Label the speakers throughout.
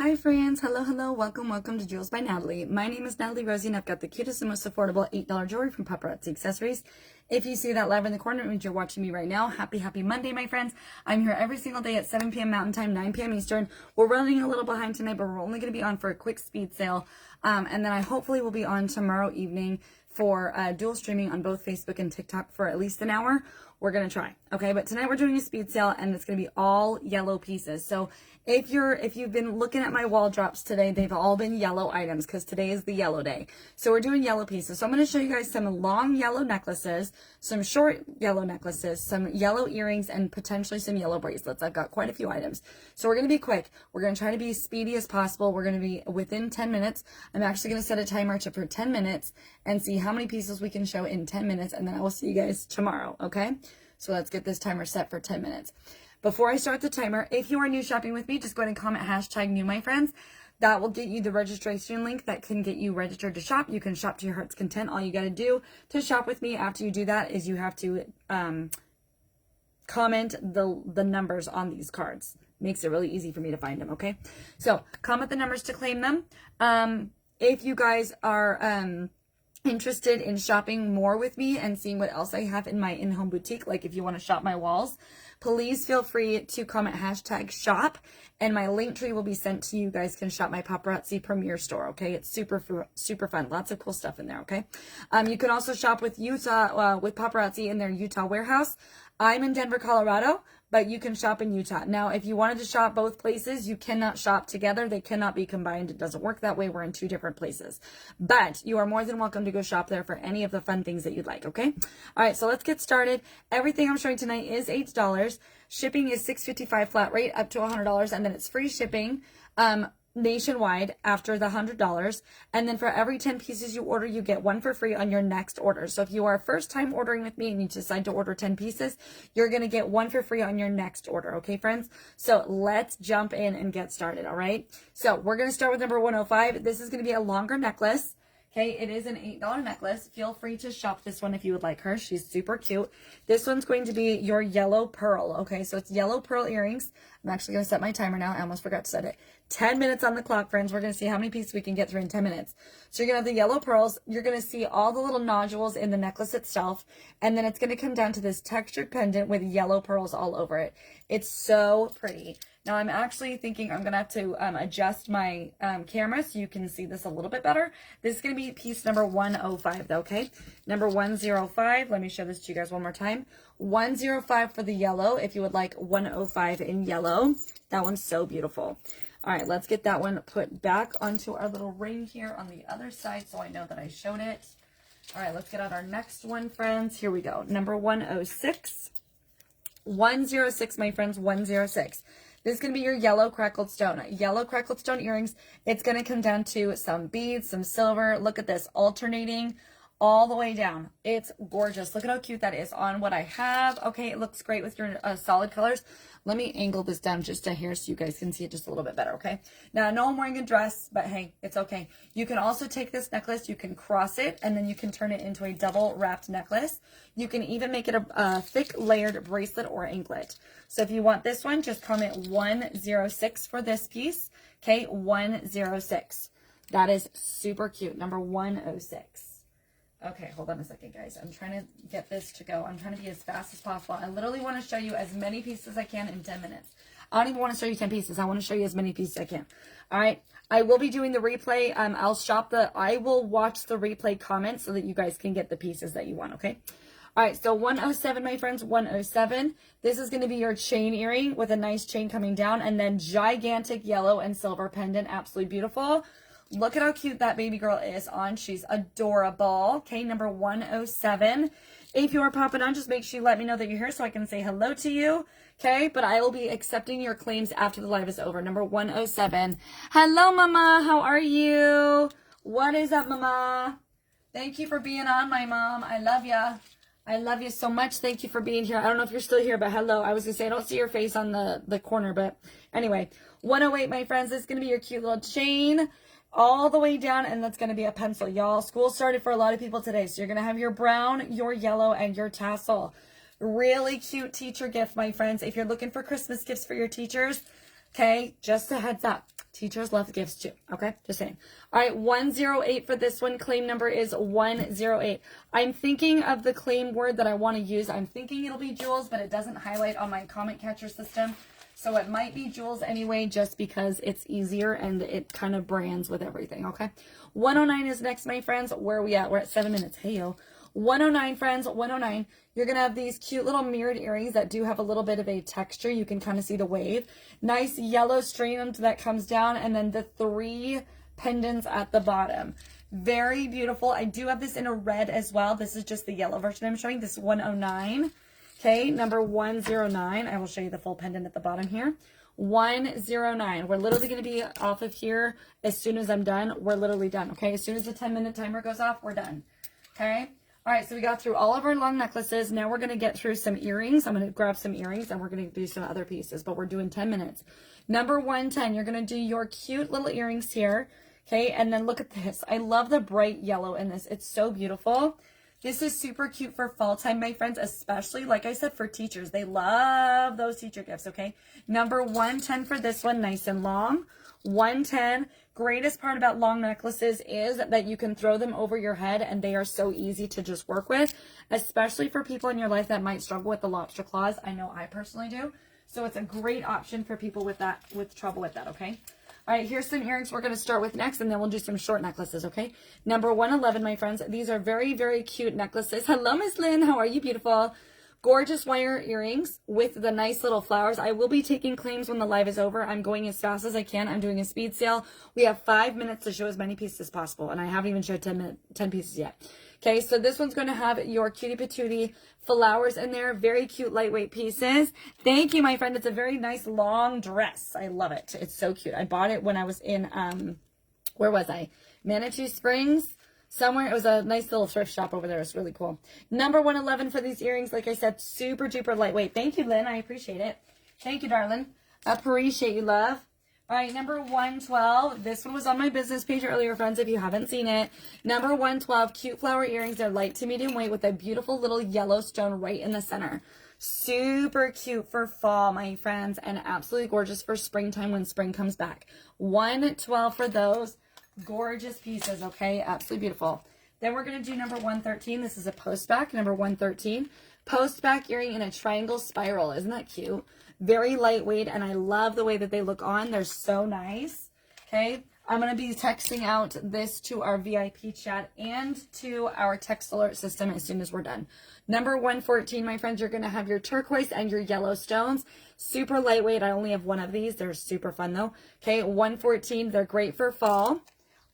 Speaker 1: Hi friends, hello, welcome to Jewels by Natalie. My name is Natalie Rosie and I've got the cutest and most affordable $8 jewelry from Paparazzi Accessories. If you see that live in the corner, it means you're watching me right now. Happy Monday, my friends. I'm here every single day at 7 p.m. Mountain Time, 9 p.m. Eastern. We're running a little behind tonight, but we're only going to be on for a quick speed sale. And then I hopefully will be on tomorrow evening for dual streaming on both Facebook and TikTok for at least an hour. We're going to try. Okay. But tonight we're doing a speed sale and it's going to be all yellow pieces. So if you've been looking at my wall drops today, they've all been yellow items because today is the yellow day. So we're doing yellow pieces. So I'm going to show you guys some long yellow necklaces, some short yellow necklaces, some yellow earrings, and potentially some yellow bracelets. I've got quite a few items. So we're going to be quick. We're going to try to be as speedy as possible. We're going to be within 10 minutes. I'm actually going to set a timer for 10 minutes and see how many pieces we can show in 10 minutes. And then I will see you guys tomorrow. Okay. So let's get this timer set for 10 minutes. Before I start the timer, if you are new shopping with me, just go ahead and comment #new, my friends. That will get you the registration link that can get you registered to shop. You can shop to your heart's content. All you got to do to shop with me after you do that is you have to comment the numbers on these cards. Makes it really easy for me to find them, okay? So comment the numbers to claim them. If you guys are interested in shopping more with me and seeing what else I have in my in-home boutique, like if you want to shop my walls, please feel free to comment #shop and my link tree will be sent to you. You guys can shop my Paparazzi Premier store, okay? It's super fun. Lots of cool stuff in there, okay? You can also shop with with Paparazzi in their Utah warehouse. I'm in Denver, Colorado, but you can shop in Utah. Now, if you wanted to shop both places, you cannot shop together. They cannot be combined. It doesn't work that way. We're in 2 different places. But you are more than welcome to go shop there for any of the fun things that you'd like, okay? All right, so let's get started. Everything I'm showing tonight is $8. Shipping is $6.55 flat rate up to $100, and then it's free shipping nationwide after the $100. And then for every 10 pieces you order, you get 1 for free on your next order. So if you are first time ordering with me and you decide to order 10 pieces, you're going to get 1 for free on your next order. Okay, friends? So let's jump in and get started. All right. So we're going to start with number 105. This is going to be a longer necklace. Okay, it is an $8 necklace. Feel free to shop this one if you would like her. She's super cute. This one's going to be your yellow pearl. Okay, so it's yellow pearl earrings. I'm actually going to set my timer now. I almost forgot to set it. 10 minutes on the clock, friends. We're going to see how many pieces we can get through in 10 minutes. So you're going to have the yellow pearls. You're going to see all the little nodules in the necklace itself. And then it's going to come down to this textured pendant with yellow pearls all over it. It's so pretty. Now, I'm actually thinking I'm going to have to adjust my camera so you can see this a little bit better. This is going to be piece number 105, though, okay? Number 105. Let me show this to you guys one more time. 105 for the yellow, if you would like 105 in yellow. That one's so beautiful. All right, let's get that one put back onto our little ring here on the other side so I know that I showed it. All right, let's get out our next one, friends. Here we go. Number 106. 106, my friends, 106. This is going to be your yellow crackled stone. Yellow crackled stone earrings. It's going to come down to some beads, some silver. Look at this, alternating all the way down. It's gorgeous. Look at how cute that is on what I have. Okay, it looks great with your solid colors. Let me angle this down just a hair so you guys can see it just a little bit better, okay? Now, I know I'm wearing a dress, but hey, it's okay. You can also take this necklace, you can cross it, and then you can turn it into a double wrapped necklace. You can even make it a thick layered bracelet or anklet. So if you want this one, just comment 106 for this piece, okay? 106. That is super cute. Number 106. Okay, hold on a second, guys. I'm trying to get this to go. I'm trying to be as fast as possible. I literally want to show you as many pieces as I can in 10 minutes. I don't even want to show you 10 pieces. I want to show you as many pieces as I can. All right. I will be doing the replay. I will watch the replay comments so that you guys can get the pieces that you want, okay? All right, so 107, my friends, 107. This is going to be your chain earring with a nice chain coming down and then gigantic yellow and silver pendant. Absolutely beautiful. Look at how cute that baby girl is on. She's adorable. Okay, number 107. If you are popping on, just make sure you let me know that you're here so I can say hello to you. Okay, but I will be accepting your claims after the live is over. Number 107. Hello, Mama. How are you? What is up, Mama? Thank you for being on, my mom. I love ya. I love you so much. Thank you for being here. I don't know if you're still here, but hello. I was going to say, I don't see your face on the corner, but anyway. 108, my friends. This is going to be your cute little chain all the way down, and that's going to be a pencil, y'all. School started for a lot of people today, so you're going to have your brown, your yellow, and your tassel. Really cute teacher gift, my friends. If you're looking for Christmas gifts for your teachers, okay, just a heads up. Teachers love gifts too. Okay, just saying. All right, 108 for this one. Claim number is 108. I'm thinking of the claim word that I want to use. I'm thinking it'll be jewels, but it doesn't highlight on my comment catcher system. So it might be jewels anyway, just because it's easier and it kind of brands with everything, okay? 109 is next, my friends. Where are we at? We're at 7 minutes. Hey, yo. 109, friends, 109. You're going to have these cute little mirrored earrings that do have a little bit of a texture. You can kind of see the wave. Nice yellow strand that comes down, and then the 3 pendants at the bottom. Very beautiful. I do have this in a red as well. This is just the yellow version I'm showing. This is 109. Okay, number 109. I will show you the full pendant at the bottom here. 109. We're literally going to be off of here as soon as I'm done. We're literally done, okay? As soon as the 10-minute timer goes off, we're done, okay? All right, so we got through all of our long necklaces. Now we're going to get through some earrings. I'm going to grab some earrings, and we're going to do some other pieces, but we're doing 10 minutes. Number 110, you're going to do your cute little earrings here, okay? And then look at this. I love the bright yellow in this. It's so beautiful. This is super cute for fall time, my friends, especially, like I said, for teachers. They love those teacher gifts, okay? Number 110 for this one, nice and long. 110. Greatest part about long necklaces is that you can throw them over your head, and they are so easy to just work with, especially for people in your life that might struggle with the lobster claws. I know I personally do. So it's a great option for people with trouble with that, okay? All right, here's some earrings we're going to start with next, and then we'll do some short necklaces, okay? Number 111, my friends. These are very, very cute necklaces. Hello, Miss Lynn. How are you, beautiful? Gorgeous wire earrings with the nice little flowers. I will be taking claims when the live is over. I'm going as fast as I can. I'm doing a speed sale. We have 5 minutes to show as many pieces as possible, and I haven't even showed 10 pieces yet. Okay, so this one's going to have your cutie patootie flowers in there. Very cute, lightweight pieces. Thank you, my friend. It's a very nice long dress. I love it. It's so cute. I bought it when I was in, where was I? Manitou Springs. Somewhere. It was a nice little thrift shop over there. It's really cool. Number 111 for these earrings. Like I said, super duper lightweight. Thank you, Lynn. I appreciate it. Thank you, darling. Appreciate you, love. All right, number 112. This one was on my business page earlier, friends, if you haven't seen it. Number 112, cute flower earrings. They're light to medium weight with a beautiful little yellow stone right in the center. Super cute for fall, my friends, and absolutely gorgeous for springtime when spring comes back. 112 for those. Gorgeous pieces, okay? Absolutely beautiful. Then we're going to do number 113. This is a post back, number 113. Post back earring in a triangle spiral. Isn't that cute? Very lightweight, and I love the way that they look on. They're so nice, okay? I'm going to be texting out this to our VIP chat and to our text alert system as soon as we're done. Number 114, my friends, you're going to have your turquoise and your yellow stones. Super lightweight. I only have one of these. They're super fun, though. Okay, 114. They're great for fall.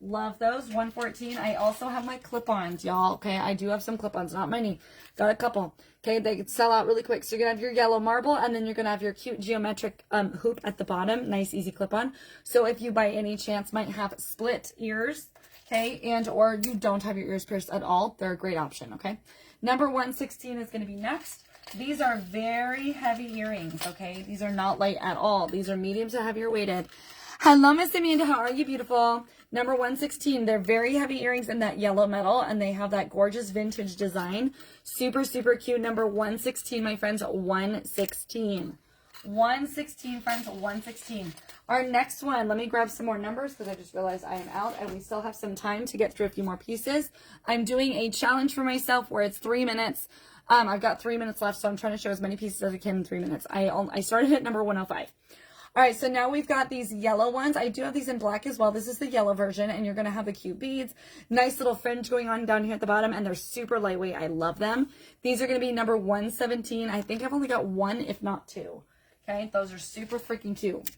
Speaker 1: Love those. 114. I also have my clip-ons, y'all. Okay, I do have some clip-ons, not many. Got a couple. Okay, they could sell out really quick. So you're going to have your yellow marble, and then you're going to have your cute geometric hoop at the bottom. Nice, easy clip-on. So if you, by any chance, might have split ears, okay, and or you don't have your ears pierced at all, they're a great option, okay? Number 116 is going to be next. These are very heavy earrings, okay? These are not light at all. These are medium to heavier weighted. Hello, Miss Amanda. How are you, beautiful? Number 116. They're very heavy earrings in that yellow metal, and they have that gorgeous vintage design. Super, super cute. Number 116, my friends. 116. 116, friends. 116. Our next one. Let me grab some more numbers because I just realized I am out, and we still have some time to get through a few more pieces. I'm doing a challenge for myself where it's 3 minutes. I've got 3 minutes left, so I'm trying to show as many pieces as I can in 3 minutes. I started at number 105. All right, so now we've got these yellow ones. I do have these in black as well. This is the yellow version, and you're going to have the cute beads. Nice little fringe going on down here at the bottom, and they're super lightweight. I love them. These are going to be number 117. I think I've only got one, if not two. Okay, those are super freaking cute.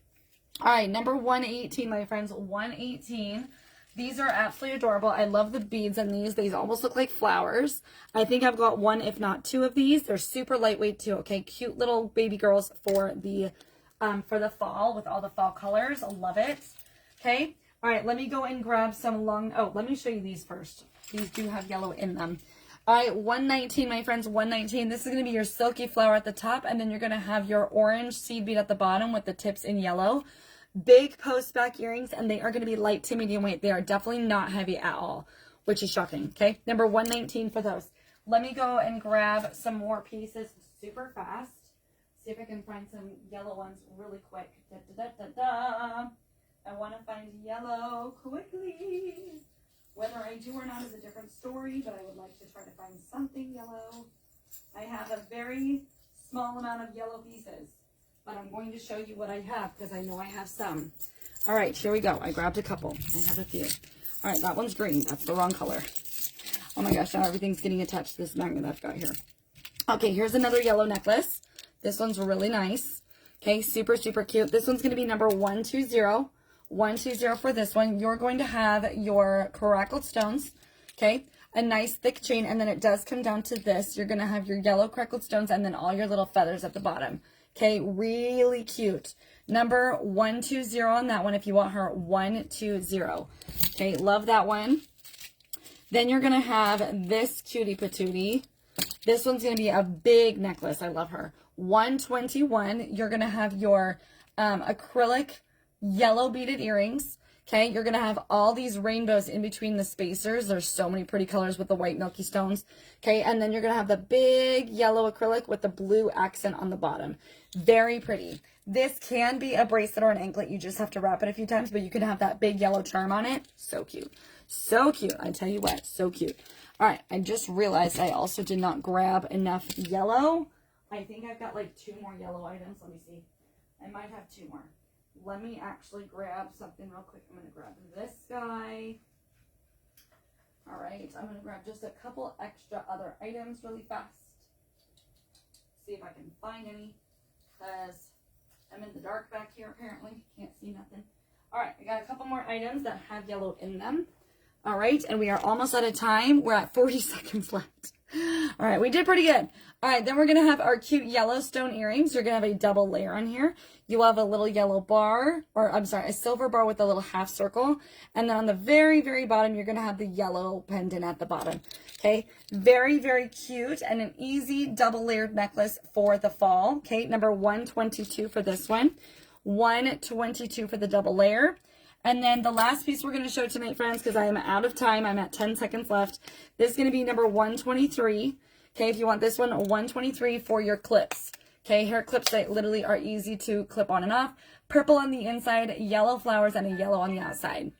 Speaker 1: All right, number 118, my friends, 118. These are absolutely adorable. I love the beads in these. These almost look like flowers. I think I've got one, if not two of these. They're super lightweight too, okay? Cute little baby girls for the fall with all the fall colors. I love it. Okay. All right. Let me go and grab some long. Oh, let me show you these first. These do have yellow in them. All right. 119, my friends. 119. This is going to be your silky flower at the top, and then you're going to have your orange seed bead at the bottom with the tips in yellow. Big post back earrings, and they are going to be light to medium weight. They are definitely not heavy at all, which is shocking. Okay. Number 119 for those. Let me go and grab some more pieces super fast. See if I can find some yellow ones really quick. Da, da, da, da, da. I want to find yellow quickly. Whether I do or not is a different story, but I would like to try to find something yellow. I have a very small amount of yellow pieces, but I'm going to show you what I have because I know I have some. All right, here we go. I grabbed a couple. I have a few. All right, that one's green. That's the wrong color. Oh my gosh, now everything's getting attached to this magnet I've got here. Okay, here's another yellow necklace. This one's really nice. Okay, super, super cute. This one's going to be number 120. 120 for this one. You're going to have your crackled stones. Okay, a nice thick chain, and then it does come down to this. You're going to have your yellow crackled stones and then all your little feathers at the bottom. Okay, really cute. Number 120 on that one if you want her. 120. Okay, love that one. Then you're going to have this cutie patootie. This one's going to be a big necklace. I love her. 121. You're going to have your acrylic yellow beaded earrings. Okay, you're going to have all these rainbows in between the spacers. There's so many pretty colors with the white milky stones. Okay, and then you're going to have the big yellow acrylic with the blue accent on the bottom. Very pretty. This can be a bracelet or an anklet. You just have to wrap it a few times, but you can have that big yellow charm on it. So cute. So cute. I tell you what, so cute. All right, I just realized I also did not grab enough yellow. I think I've got like 2 more yellow items. Let me see. I might have 2 more. Let me actually grab something real quick. I'm going to grab this guy. All right, I'm going to grab just a couple extra other items really fast. See if I can find any, because I'm in the dark back here apparently. Can't see nothing. All right, I got a couple more items that have yellow in them. All right, and we are almost out of time. We're at 40 seconds left. All right, we did pretty good. All right, then we're going to have our cute Yellowstone earrings. You're going to have a double layer on here. You have a little yellow bar, or I'm sorry, a silver bar with a little half circle. And then on the very, very bottom, you're going to have the yellow pendant at the bottom. Okay, very, very cute and an easy double layered necklace for the fall. Okay, number 122 for this one. 122 for the double layer. And then the last piece we're going to show tonight, friends, because I am out of time. I'm at 10 seconds left. This is going to be number 123. Okay, if you want this one, 123 for your clips. Okay, hair clips that literally are easy to clip on and off. Purple on the inside, yellow flowers, and a yellow on the outside.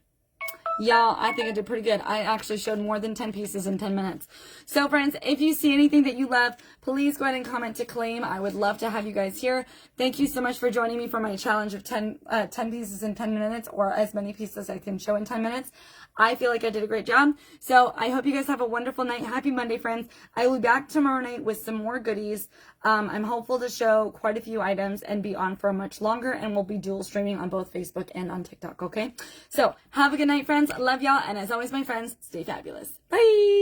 Speaker 1: Y'all, I think I did pretty good. I actually showed more than 10 pieces in 10 minutes. So, friends, if you see anything that you love, please go ahead and comment to claim. I would love to have you guys here. Thank you so much for joining me for my challenge of 10 pieces in 10 minutes, or as many pieces as I can show in 10 minutes. I feel like I did a great job. So I hope you guys have a wonderful night. Happy Monday, friends. I will be back tomorrow night with some more goodies. I'm hopeful to show quite a few items and be on for much longer, and we'll be dual streaming on both Facebook and on TikTok, okay? So have a good night, friends. Love y'all. And as always, my friends, stay fabulous. Bye.